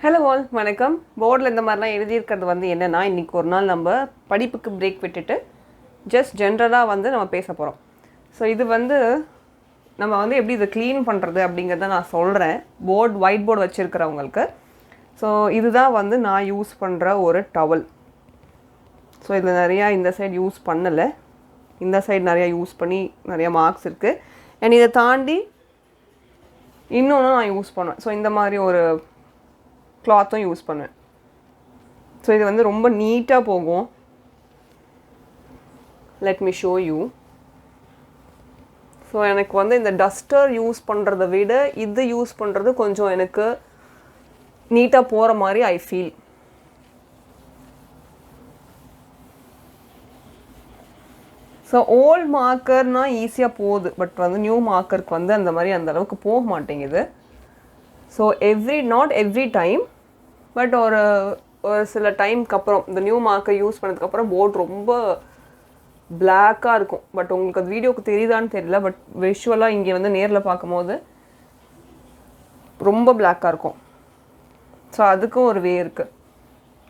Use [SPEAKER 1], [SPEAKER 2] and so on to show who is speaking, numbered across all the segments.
[SPEAKER 1] Hello all வணக்கம். போர்டில் இந்த மாதிரிலாம் எழுதியிருக்கிறது வந்து என்னென்னா, இன்றைக்கி ஒரு நாள் நம்ம படிப்புக்கு பிரேக் விட்டுட்டு ஜஸ்ட் ஜென்ரலாக வந்து நம்ம பேச போகிறோம். ஸோ இது வந்து நம்ம வந்து எப்படி இதை க்ளீன் பண்ணுறது அப்படிங்கிறத நான் சொல்கிறேன், ஒயிட் போர்டு வச்சுருக்கிறவங்களுக்கு. ஸோ இதுதான் வந்து நான் யூஸ் பண்ணுற ஒரு டவல். ஸோ இதில் நிறையா இந்த சைடு யூஸ் பண்ணலை, இந்த சைடு நிறையா யூஸ் பண்ணி நிறையா மார்க்ஸ் இருக்குது. அண்ட் இதை தாண்டி இன்னொன்று நான் யூஸ் பண்ணுவேன். ஸோ இந்த மாதிரி ஒரு கிளாத்தும் யூஸ் பண்ணுவேன். ஸோ இது வந்து ரொம்ப நீட்டாக போகும். Let me show you. So எனக்கு வந்து இந்த டஸ்டர் யூஸ் பண்ணுறதை விட இது யூஸ் பண்ணுறது கொஞ்சம் எனக்கு நீட்டாக போகிற மாதிரி ஐ ஃபீல். ஸோ ஓல்ட் மார்க்கர்னால் ஈஸியாக போகுது, பட் வந்து நியூ மார்க்கருக்கு வந்து அந்த மாதிரி அந்த அளவுக்கு போக மாட்டேங்குது. So not every time, but ஒரு சில டைமுக்கு அப்புறம் இந்த நியூ மார்க்கை யூஸ் பண்ணதுக்கப்புறம் போர்டு ரொம்ப பிளாக்காக இருக்கும். பட் உங்களுக்கு அது வீடியோக்கு தெரியுதான்னு தெரியல, பட் விஷுவலாக இங்கே வந்து நேரில் பார்க்கும்போது ரொம்ப பிளாக்காக இருக்கும். ஸோ அதுக்கும் ஒரு வே இருக்குது.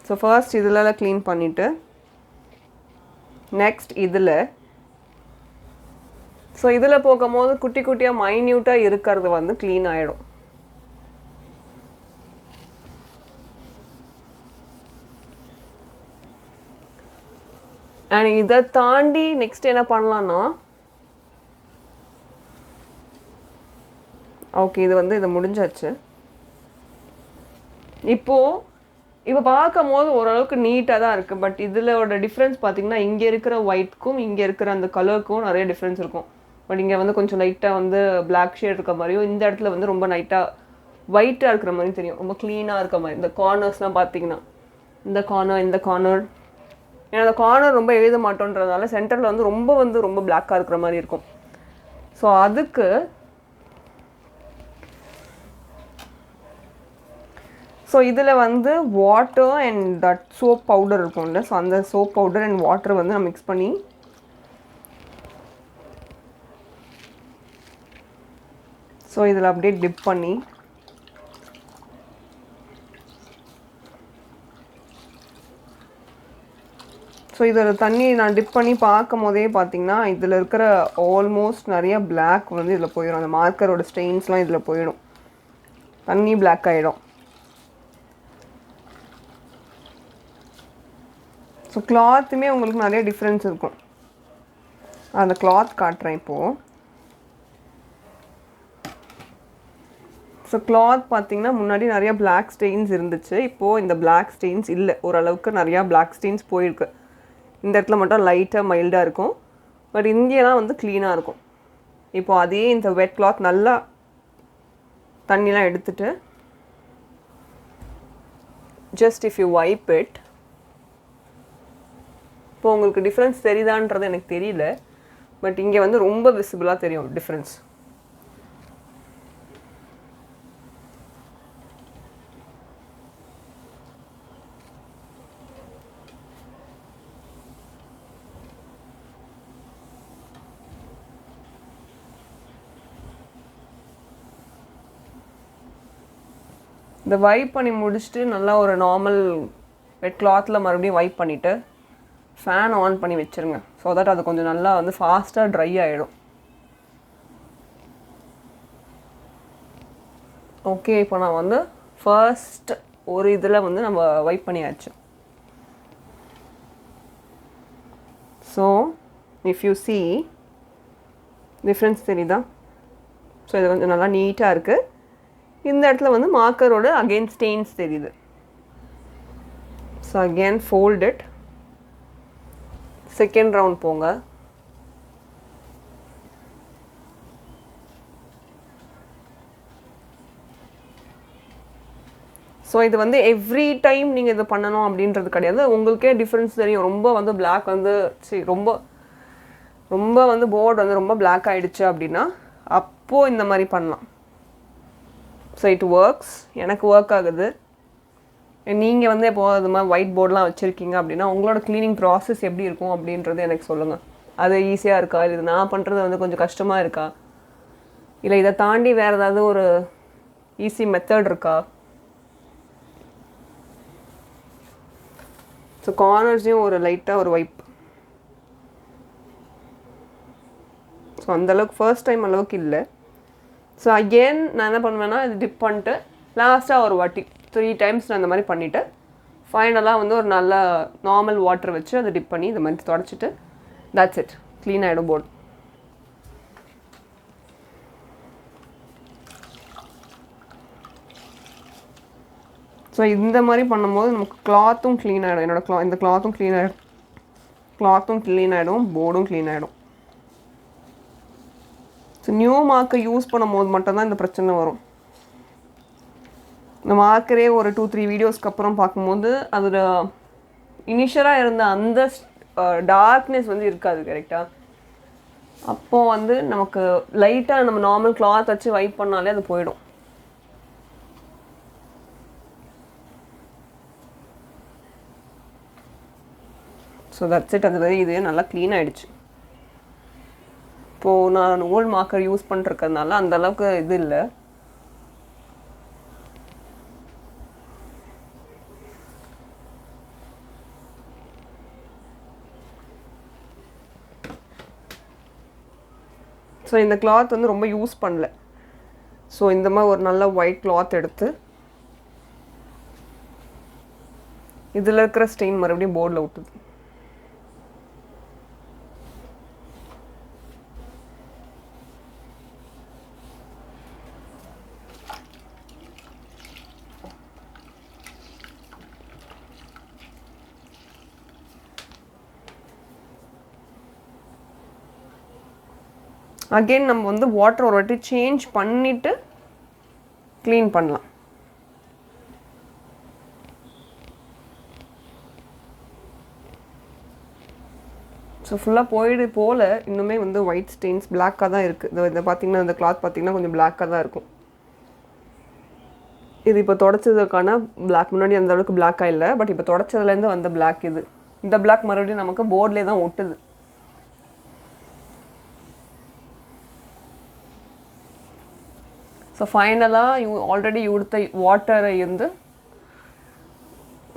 [SPEAKER 1] ஸோ ஃபர்ஸ்ட் இதிலலாம் க்ளீன் பண்ணிவிட்டு நெக்ஸ்ட் இதில். ஸோ இதில் போகும்போது குட்டி குட்டியாக மைன்யூட்டாக இருக்கிறது வந்து க்ளீன் ஆகிடும். அண்ட் இதை தாண்டி நெக்ஸ்ட் என்ன பண்ணலான்னா, ஓகே இது வந்து இதை முடிஞ்சாச்சு. இப்போ பார்க்கும் போது ஓரளவுக்கு நீட்டாக தான் இருக்குது, பட் இதிலோட டிஃப்ரென்ஸ் பார்த்திங்கன்னா இங்கே இருக்கிற ஒயிட்க்கும் இங்கே இருக்கிற அந்த கலருக்கும் நிறைய டிஃப்ரென்ஸ் இருக்கும். பட் இங்கே வந்து கொஞ்சம் லைட்டாக வந்து பிளாக் ஷேட் இருக்க மாதிரியும், இந்த இடத்துல வந்து ரொம்ப லைட்டாக ஒயிட்டாக இருக்கிற மாதிரி தெரியும், ரொம்ப க்ளீனாக இருக்க மாதிரி. இந்த கார்னர்ஸ்லாம் பார்த்திங்கன்னா இந்த கார்னர் ஏன்னா அந்த கார்னர் ரொம்ப எழுத மாட்டோன்றதுனால சென்டரில் வந்து ரொம்ப பிளாக்காக இருக்கிற மாதிரி இருக்கும். ஸோ அதுக்கு இதில் வந்து water and that soap powder இருக்கும்ல, ஸோ அந்த சோப் பவுடர் அண்ட் வாட்டர் வந்து நான் மிக்ஸ் பண்ணி இதில் அப்படியே டிப் பண்ணி இதில் தண்ணி நான் டிப் பண்ணி பார்க்கும் போதே பார்த்திங்கன்னா இதில் இருக்கிற ஆல்மோஸ்ட் நிறைய பிளாக் வந்து இதில் போயிடும். அந்த மார்க்கரோட ஸ்டெயின்ஸ்லாம் இதில் போயிடும், தண்ணி பிளாக் ஆகிடும். ஸோ கிளாத்துமே உங்களுக்கு நிறைய டிஃப்ரென்ஸ் இருக்கும். அந்த கிளாத் காட்டுறேன் இப்போது. ஸோ கிளாத் பார்த்திங்கன்னா முன்னாடி நிறையா பிளாக் ஸ்டெயின்ஸ் இருந்துச்சு, இப்போது இந்த பிளாக் ஸ்டெயின்ஸ் இல்லை, ஓரளவுக்கு நிறையா பிளாக் ஸ்டெயின்ஸ் போயிருக்கு. இந்த இடத்துல மட்டும் லைட்டாக மைல்டாக இருக்கும், பட் இங்கேலாம் வந்து க்ளீனாக இருக்கும். இப்போது அதே இந்த வெட் கிளாத் நல்லா தண்ணிலாம் எடுத்துட்டு just if you vibe it. இப்போது உங்களுக்கு டிஃப்ரென்ஸ் தெரியுதான்றது எனக்கு தெரியல, பட் இங்கே வந்து ரொம்ப விசிபிளாக தெரியும் டிஃப்ரென்ஸ். இந்த வைப் பண்ணி முடிச்சுட்டு நல்லா ஒரு நார்மல் வெட் கிளாத்தில் மறுபடியும் வைப் பண்ணிவிட்டு ஃபேன் ஆன் பண்ணி வச்சுருங்க. ஸோ தட் அது கொஞ்சம் நல்லா வந்து ஃபாஸ்ட்டாக ட்ரை ஆகிடும். ஓகே, இப்போ நான் வந்து ஃபர்ஸ்ட் ஒரு இதில் வந்து நம்ம வைப் பண்ணியாச்சு. So if you see difference தெரியுதா? ஸோ இது கொஞ்சம் நல்லா நீட்டாக இருக்குது. இந்த இடத்துல வந்து மார்க்கரோட அகெயின் ஸ்டெயின்ஸ் தெரியுது. So again fold it. Second round போங்க. ஸோ இது வந்து எவ்ரி டைம் நீங்கள் இது பண்ணணும் அப்படின்றது கிடையாது, உங்களுக்கே டிஃப்ரென்ஸ் தெரியும். ரொம்ப வந்து பிளாக் வந்து ரொம்ப வந்து போர்டு வந்து ரொம்ப பிளாக் ஆகிடுச்சு அப்படின்னா அப்போது இந்த மாதிரி பண்ணலாம். ஸோ இட் ஒர்க்ஸ், எனக்கு ஒர்க் ஆகுது. நீங்கள் வந்து எப்போது அது மாதிரி ஒயிட் போர்டெலாம் வச்சுருக்கீங்க அப்படின்னா உங்களோட க்ளீனிங் ப்ராசஸ் எப்படி இருக்கும் அப்படின்றது எனக்கு சொல்லுங்கள். அது ஈஸியாக இருக்கா, இல்லை இது நான் பண்ணுறது வந்து கொஞ்சம் கஷ்டமாக இருக்கா, இல்லை இதை தாண்டி வேறு ஏதாவது ஒரு ஈஸி மெத்தட் இருக்கா? ஸோ கார்னர்ஸையும் ஒரு லைட்டாக ஒரு வைப். ஸோ அந்தளவுக்கு ஃபர்ஸ்ட் டைம் அளவுக்கு இல்லை. ஸோ அகெயின் நான் என்ன பண்ணுவேன்னா இது டிப் பண்ணிட்டு லாஸ்ட்டாக ஒரு வாட்டி 3 times நான் இந்த மாதிரி பண்ணிவிட்டு ஃபைனலாக வந்து ஒரு நல்ல நார்மல் வாட்டர் வச்சு அதை டிப் பண்ணி இந்த மாதிரி தொடச்சிட்டு தட்ஸ் இட், க்ளீன் ஆகிடும் போர்டு. ஸோ இந்த மாதிரி பண்ணும்போது நமக்கு கிளாத்தும் க்ளீன் ஆகிடும். இந்த கிளாத்தும் க்ளீன் ஆகிடும், போர்டும் க்ளீன் ஆகிடும். ஸோ நியூ மார்க்கை யூஸ் பண்ணும்போது மட்டும்தான் இந்த பிரச்சனை வரும். இந்த மார்க்கரே ஒரு 2-3 வீடியோஸ்க்கு அப்புறம் பார்க்கும்போது அதோட இனிஷியலாக இருந்த அந்த டார்க்னஸ் வந்து இருக்காது கரெக்டாக. அப்போது வந்து நமக்கு லைட்டாக நம்ம நார்மல் கிளாத் வச்சு வைப் பண்ணாலே அது போயிடும். So that's it. அது மாதிரி இது நல்லா க்ளீன் ஆகிடுச்சு. இப்போது நான் ஓல்ட் மார்க்கர் யூஸ் பண்ணிருக்கிறதுனால அந்தளவுக்கு இது இல்லை. ஸோ இந்த கிளாத் வந்து ரொம்ப யூஸ் பண்ணல. ஸோ இந்த மாதிரி ஒரு நல்ல ஒயிட் கிளாத் எடுத்து இதில் இருக்கிற ஸ்டெயின் மறுபடியும் போர்டில் விட்டுது. அகெயின் நம்ம வந்து வாட்டர் ஒரு வாட்டி சேஞ்ச் பண்ணிவிட்டு க்ளீன் பண்ணலாம். ஸோ ஃபுல்லாக போல் இன்னுமே வந்து ஒயிட் ஸ்டெயின்ஸ் பிளாக்காக தான் இருக்குது. இதை பார்த்திங்கன்னா இந்த கிளாத் பார்த்திங்கன்னா கொஞ்சம் பிளாக்காக தான் இருக்கும். இது இப்போ தொடச்சதுக்கான பிளாக், முன்னாடி அந்த அளவுக்கு பிளாக்காக இல்லை, பட் இப்போ தொடச்சதுலேருந்து வந்த பிளாக் இது. இந்த பிளாக் மறுபடியும் நமக்கு போர்ட்லேயே தான் ஒட்டுது. ஸோ ஃபைனலாக ஆல்ரெடி கொடுத்த வாட்டரை வந்து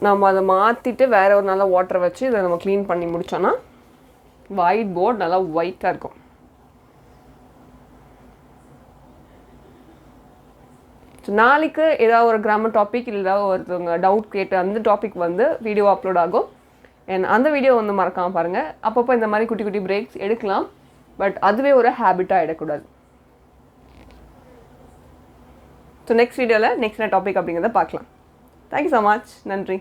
[SPEAKER 1] நம்ம அதை மாற்றிட்டு வேறு ஒரு நல்ல வாட்டரை வச்சு இதை நம்ம க்ளீன் பண்ணி முடித்தோன்னா ஒயிட் போர்டு நல்லா ஒயிட்டாக இருக்கும். ஸோ நாளைக்கு ஏதாவது ஒரு கிராமர் டாபிக் இல்லை ஏதாவது ஒருத்தவங்க டவுட் கேட்டு அந்த டாபிக் வந்து வீடியோ அப்லோட் ஆகும். அந்த வீடியோ வந்து மறக்காமல் பாருங்கள். அப்பப்போ இந்த மாதிரி குட்டி குட்டி பிரேக்ஸ் எடுக்கலாம், பட் அதுவே ஒரு ஹேபிட்டாக எடுக்கக்கூடாது. ஸோ நெக்ஸ்ட் வீடியோவில் நெக்ஸ்ட் டாபிக் அப்படிங்கிறத பார்க்கலாம். Thank you so much. நன்றி.